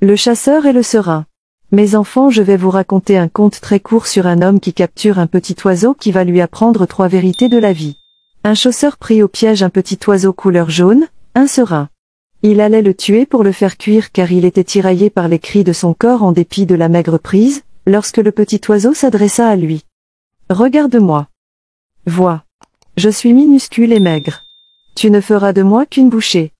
Le chasseur et le serin. Mes enfants, je vais vous raconter un conte très court sur un homme qui capture un petit oiseau qui va lui apprendre 3 vérités de la vie. Un chasseur prit au piège un petit oiseau couleur jaune, un serin. Il allait le tuer pour le faire cuire car il était tiraillé par les cris de son corps en dépit de la maigre prise, lorsque le petit oiseau s'adressa à lui. Regarde-moi. Vois. Je suis minuscule et maigre. Tu ne feras de moi qu'une bouchée.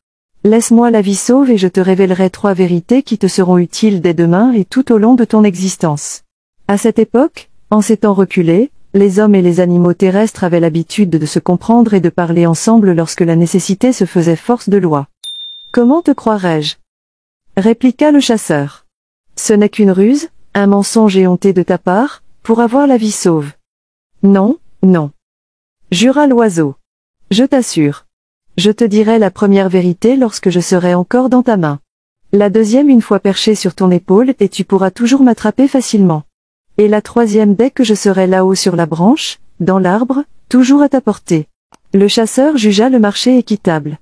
Laisse-moi la vie sauve et je te révélerai 3 vérités qui te seront utiles dès demain et tout au long de ton existence. À cette époque, en ces temps reculés, les hommes et les animaux terrestres avaient l'habitude de se comprendre et de parler ensemble lorsque la nécessité se faisait force de loi. Comment te croirais-je? Répliqua le chasseur. Ce n'est qu'une ruse, un mensonge éhonté de ta part, pour avoir la vie sauve. Non, non. Jura l'oiseau. Je t'assure. Je te dirai la première vérité lorsque je serai encore dans ta main. La deuxième une fois perchée sur ton épaule et tu pourras toujours m'attraper facilement. Et la troisième dès que je serai là-haut sur la branche, dans l'arbre, toujours à ta portée. Le chasseur jugea le marché équitable.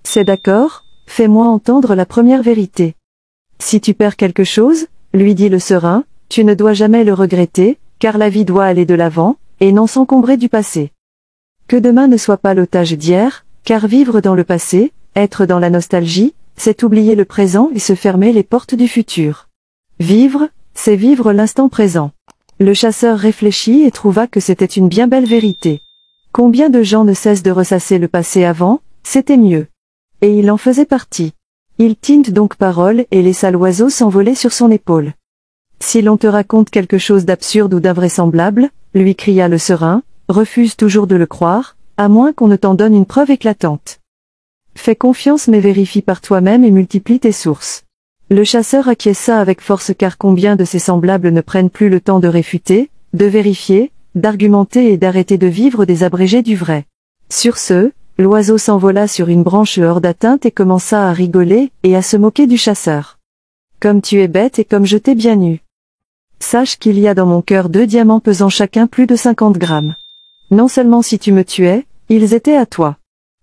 C'est d'accord, fais-moi entendre la première vérité. Si tu perds quelque chose, lui dit le serin, tu ne dois jamais le regretter, car la vie doit aller de l'avant, et non s'encombrer du passé. Que demain ne soit pas l'otage d'hier, car vivre dans le passé, être dans la nostalgie, c'est oublier le présent et se fermer les portes du futur. Vivre, c'est vivre l'instant présent. Le chasseur réfléchit et trouva que c'était une bien belle vérité. Combien de gens ne cessent de ressasser le passé avant, c'était mieux. Et il en faisait partie. Il tint donc parole et laissa l'oiseau s'envoler sur son épaule. Si l'on te raconte quelque chose d'absurde ou d'invraisemblable, lui cria le serin, refuse toujours de le croire, à moins qu'on ne t'en donne une preuve éclatante. Fais confiance mais vérifie par toi-même et multiplie tes sources. Le chasseur acquiesça avec force car combien de ses semblables ne prennent plus le temps de réfuter, de vérifier, d'argumenter et d'arrêter de vivre des abrégés du vrai. Sur ce, l'oiseau s'envola sur une branche hors d'atteinte et commença à rigoler et à se moquer du chasseur. Comme tu es bête et comme je t'ai bien eu. Sache qu'il y a dans mon cœur 2 diamants pesant chacun plus de 50 grammes. Non seulement si tu me tuais, ils étaient à toi.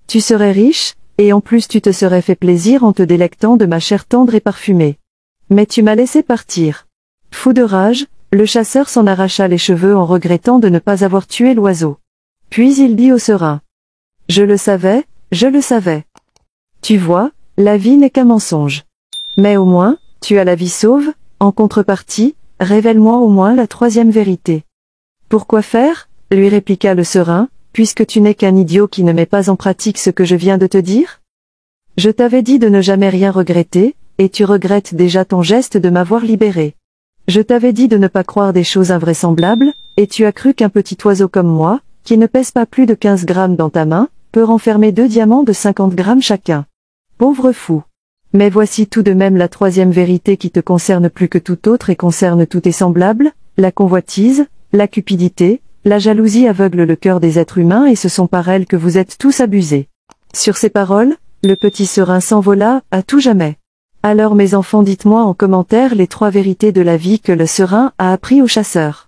Tu serais riche, et en plus tu te serais fait plaisir en te délectant de ma chair tendre et parfumée. Mais tu m'as laissé partir. Fou de rage, le chasseur s'en arracha les cheveux en regrettant de ne pas avoir tué l'oiseau. Puis il dit au serin. Je le savais, je le savais. Tu vois, la vie n'est qu'un mensonge. Mais au moins, tu as la vie sauve, en contrepartie, révèle-moi au moins la 3e vérité. Pourquoi faire, lui répliqua le serin, puisque tu n'es qu'un idiot qui ne met pas en pratique ce que je viens de te dire? Je t'avais dit de ne jamais rien regretter, et tu regrettes déjà ton geste de m'avoir libéré. Je t'avais dit de ne pas croire des choses invraisemblables, et tu as cru qu'un petit oiseau comme moi, qui ne pèse pas plus de 15 grammes dans ta main, peut renfermer 2 diamants de 50 grammes chacun. Pauvre fou. Mais voici tout de même la 3e vérité qui te concerne plus que tout autre et concerne tous tes semblables, la convoitise, la cupidité, la jalousie aveugle le cœur des êtres humains et ce sont par elles que vous êtes tous abusés. Sur ces paroles, le petit serin s'envola, à tout jamais. Alors mes enfants dites-moi en commentaire les 3 vérités de la vie que le serin a appris au chasseur.